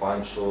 500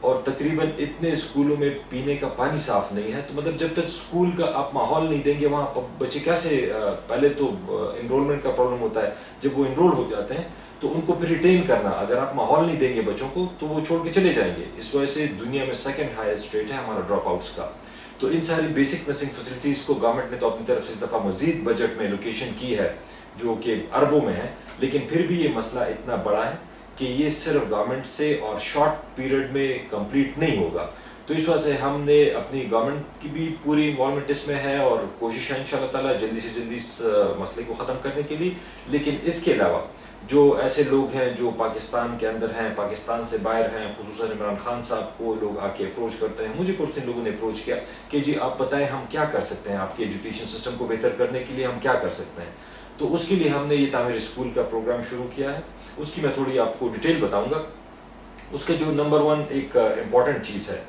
اور تقریباً اتنے اسکولوں میں پینے کا پانی صاف نہیں ہے. تو مطلب جب تک اسکول کا آپ ماحول نہیں دیں گے وہاں بچے کیسے, پہلے تو انرولمنٹ کا پرابلم ہوتا ہے, جب وہ انرول ہو جاتے ہیں تو ان کو پھر ریٹین کرنا, اگر آپ ماحول نہیں دیں گے بچوں کو تو وہ چھوڑ کے چلے جائیں گے. اس وجہ سے دنیا میں سیکنڈ ہائیسٹ ریٹ ہے ہمارا ڈراپ آؤٹس کا. تو ان ساری بیسک نرسنگ فیسلٹیز کو گورنمنٹ نے تو اپنی طرف سے اس دفعہ مزید بجٹ میں لوکیشن کی ہے جو کہ اربوں میں ہے, لیکن پھر بھی یہ مسئلہ اتنا بڑا ہے کہ یہ صرف گورنمنٹ سے اور شارٹ پیریڈ میں کمپلیٹ نہیں ہوگا. تو اس وجہ سے ہم نے اپنی گورنمنٹ کی بھی پوری انوالومنٹ اس میں ہے اور کوشش ہے انشاءاللہ تعالیٰ جلدی سے جلدی اس مسئلے کو ختم کرنے کے لیے. لیکن اس کے علاوہ جو ایسے لوگ ہیں جو پاکستان کے اندر ہیں, پاکستان سے باہر ہیں, خصوصاً عمران خان صاحب کو لوگ آ کے اپروچ کرتے ہیں, مجھے پرسن لوگوں نے اپروچ کیا کہ جی آپ بتائیں ہم کیا کر سکتے ہیں, آپ کے ایجوکیشن سسٹم کو بہتر کرنے کے لیے ہم کیا کر سکتے ہیں. تو اس کے لیے ہم نے یہ تعمیر اسکول کا پروگرام شروع کیا ہے. اس کی میں تھوڑی آپ کو ڈیٹیل بتاؤں گا. اس کا جو نمبر 1 ایک امپورٹنٹ چیز ہے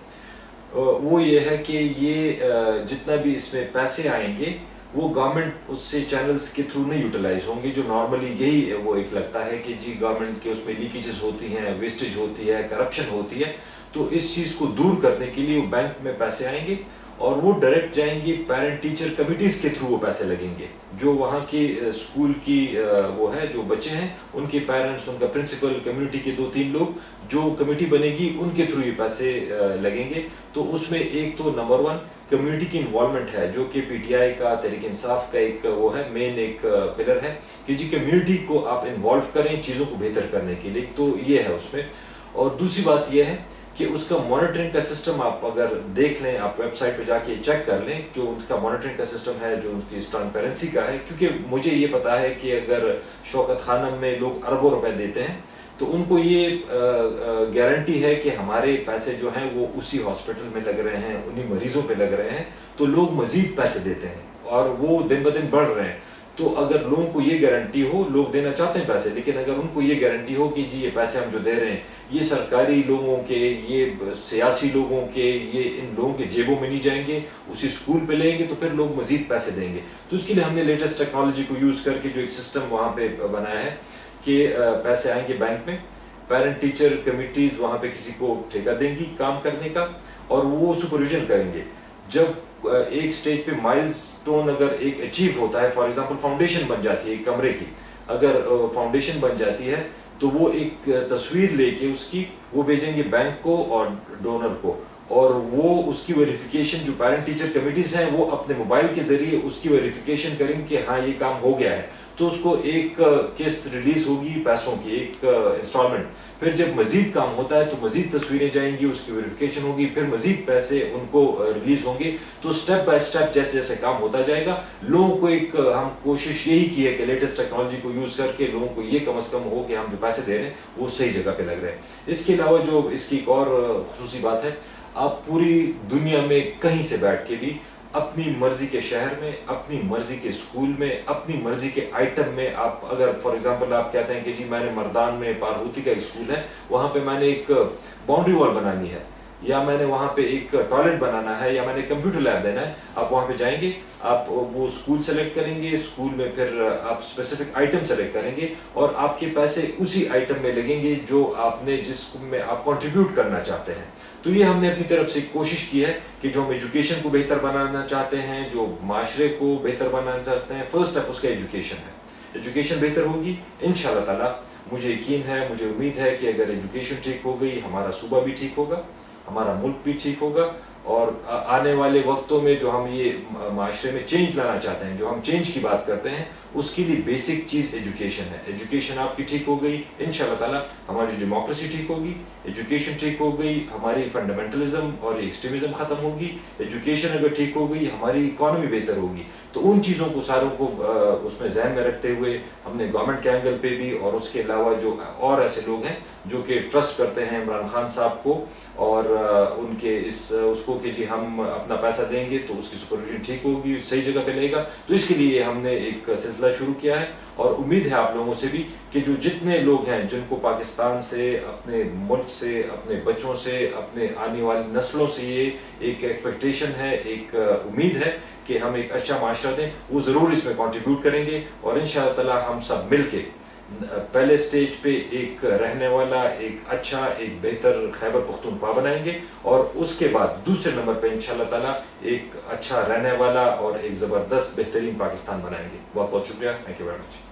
وہ یہ ہے کہ یہ جتنا بھی اس میں پیسے آئیں گے وہ گورنمنٹ اس سے چینلز کے تھرو نہیں یوٹیلائز ہوں گے, جو نارملی یہی وہ ایک لگتا ہے کہ جی گورنمنٹ کے اس میں لیکیجز ہوتی ہیں, ویسٹیج ہوتی ہے, کرپشن ہوتی ہے. تو اس چیز کو دور کرنے کے لیے وہ بینک میں پیسے آئیں گے اور وہ ڈائریکٹ جائیں گے پیرنٹ ٹیچر کمیٹیز کے تھرو, وہ پیسے لگیں گے جو وہاں کی اسکول کی وہ ہے جو بچے ہیں ان کے پیرنٹس, ان کا پرنسپل, کمیونٹی کے 2-3 لوگ جو کمیٹی بنے گی ان کے تھرو یہ پیسے لگیں گے. تو اس میں ایک تو نمبر 1 کمیونٹی کی انوالومنٹ ہے جو کہ پی ٹی آئی کا, تحریک انصاف کا ایک وہ ہے مین ایک پلر ہے کہ جی کمیونٹی کو آپ انوالو کریں چیزوں کو بہتر کرنے کے لیے. تو یہ ہے اس میں. اور دوسری بات یہ ہے کہ اس کا مانیٹرنگ کا سسٹم آپ اگر دیکھ لیں, آپ ویب سائٹ پہ جا کے چیک کر لیں جو اس کا مانیٹرنگ کا سسٹم ہے, جو اس کی ٹرانسپیرنسی کا ہے. کیونکہ مجھے یہ پتا ہے کہ اگر شوکت خانم میں لوگ اربوں روپے دیتے ہیں تو ان کو یہ گارنٹی ہے کہ ہمارے پیسے جو ہیں وہ اسی ہاسپٹل میں لگ رہے ہیں, انہی مریضوں پہ لگ رہے ہیں. تو لوگ مزید پیسے دیتے ہیں اور وہ دن بدن بڑھ رہے ہیں. تو اگر لوگوں کو یہ گارنٹی ہو, لوگ دینا چاہتے ہیں پیسے, لیکن اگر ان کو یہ گارنٹی ہو کہ جی یہ پیسے ہم جو دے رہے ہیں یہ سرکاری لوگوں کے, یہ سیاسی لوگوں کے, یہ ان لوگوں کے جیبوں میں نہیں جائیں گے, اسی اسکول پہ لیں گے تو پھر لوگ مزید پیسے دیں گے. تو اس کے لیے ہم نے لیٹسٹ ٹیکنالوجی کو یوز کر کے جو ایک سسٹم وہاں پہ بنایا ہے کہ پیسے آئیں گے بینک میں, پیرنٹ ٹیچر کمیٹیز وہاں پہ کسی کو ٹھیکہ دیں گی کام کرنے کا اور وہ سپرویژن کریں گے. جب ایک سٹیج پہ مائل سٹون اگر ایک اچیو ہوتا ہے, فار ایگزامپل فاؤنڈیشن بن جاتی ہے ایک کمرے کی, اگر فاؤنڈیشن بن جاتی ہے تو وہ ایک تصویر لے کے اس کی وہ بھیجیں گے بینک کو اور ڈونر کو, اور وہ اس کی ویریفیکیشن جو پیرنٹ ٹیچر کمیٹیز ہیں وہ اپنے موبائل کے ذریعے اس کی ویریفیکیشن کریں کہ ہاں یہ کام ہو گیا ہے. تو اس کو ایک قسط ریلیز ہوگی پیسوں کی, ایک انسٹالمنٹ. پھر جب مزید کام ہوتا ہے تو مزید تصویریں جائیں گی, اس کی ویریفیکیشن ہوگی, پھر مزید پیسے ان کو ریلیز ہوں گے. تو سٹیپ بائی سٹیپ جیسے جیسے کام ہوتا جائے گا, لوگوں کو ایک ہم کوشش یہی کی ہے کہ لیٹسٹ ٹیکنالوجی کو یوز کر کے لوگوں کو یہ کم از کم ہو کہ ہم جو پیسے دے رہے ہیں وہ صحیح جگہ پہ لگ رہے ہیں. اس کے علاوہ جو اس کی ایک اور خصوصی بات ہے, آپ پوری دنیا میں کہیں سے بیٹھ کے بھی اپنی مرضی کے شہر میں, اپنی مرضی کے اسکول میں, اپنی مرضی کے آئٹم میں, آپ اگر فار ایگزامپل آپ کہتے ہیں کہ جی میں نے مردان میں پارہوتی کا ایک اسکول ہے, وہاں پہ میں نے ایک باؤنڈری وال بنانی ہے, یا میں نے وہاں پہ ایک ٹوائلٹ بنانا ہے, یا میں نے کمپیوٹر لیب دینا ہے, آپ وہاں پہ جائیں گے, آپ وہ اسکول سلیکٹ کریں گے, اسکول میں پھر آپ اسپیسیفک آئٹم سلیکٹ کریں گے اور آپ کے پیسے اسی آئٹم میں لگیں گے جو آپ نے جس میں آپ کنٹریبیوٹ کرنا چاہتے ہیں. تو یہ ہم نے اپنی طرف سے کوشش کی ہے کہ جو ہم ایجوکیشن کو بہتر بنانا چاہتے ہیں, جو معاشرے کو بہتر بنانا چاہتے ہیں, فرسٹ اسٹیپ اس کا ایجوکیشن ہے. ایجوکیشن بہتر ہوگی انشاءاللہ تعالیٰ, مجھے یقین ہے, مجھے امید ہے کہ اگر ایجوکیشن ٹھیک ہو گئی ہمارا صوبہ بھی ٹھیک ہوگا, ہمارا ملک بھی ٹھیک ہوگا, اور آنے والے وقتوں میں جو ہم یہ معاشرے میں چینج لانا چاہتے ہیں, جو ہم چینج کی بات کرتے ہیں, اس کے لیے بیسک چیز ایجوکیشن ہے. ایجوکیشن آپ کی ٹھیک ہو گئی انشاءاللہ تعالیٰ ہماری ڈیموکریسی ٹھیک ہوگی, ایجوکیشن ٹھیک ہو گئی ہماری فنڈامنٹلزم اور ایکسٹریمزم ختم ہوگی, ایجوکیشن اگر ٹھیک ہو گئی ہماری اکانومی بہتر ہوگی. تو ان چیزوں کو ساروں کو اس میں ذہن میں رکھتے ہوئے ہم نے گورنمنٹ کے اینگل پہ بھی, اور اس کے علاوہ جو اور ایسے لوگ ہیں جو کہ ٹرسٹ کرتے ہیں عمران خان صاحب کو اور ان کے اس کو کہ جی ہم اپنا پیسہ دیں گے تو اس کی سپرویژن ٹھیک ہوگی, صحیح جگہ پہ لے گا. تو اس کے لیے ہم نے ایک سلسلہ شروع کیا ہے, اور امید ہے آپ لوگوں سے بھی کہ جو جتنے لوگ ہیں جن کو پاکستان سے, اپنے ملک سے, اپنے بچوں سے, اپنے آنے والی نسلوں سے یہ ایک ایکسپیکٹیشن ہے, ایک امید ہے کہ ہم ایک اچھا معاشرہ دیں, وہ ضرور اس میں کنٹریبیوٹ کریں گے. اور انشاءاللہ تعالیٰ ہم سب مل کے پہلے سٹیج پہ ایک رہنے والا ایک اچھا ایک بہتر خیبر پختونخوا بنائیں گے، اور اس کے بعد دوسرے نمبر پہ انشاءاللہ تعالیٰ ایک اچھا رہنے والا اور ایک زبردست بہترین پاکستان بنائیں گے. بہت بہت شکریہ. Thank you very much.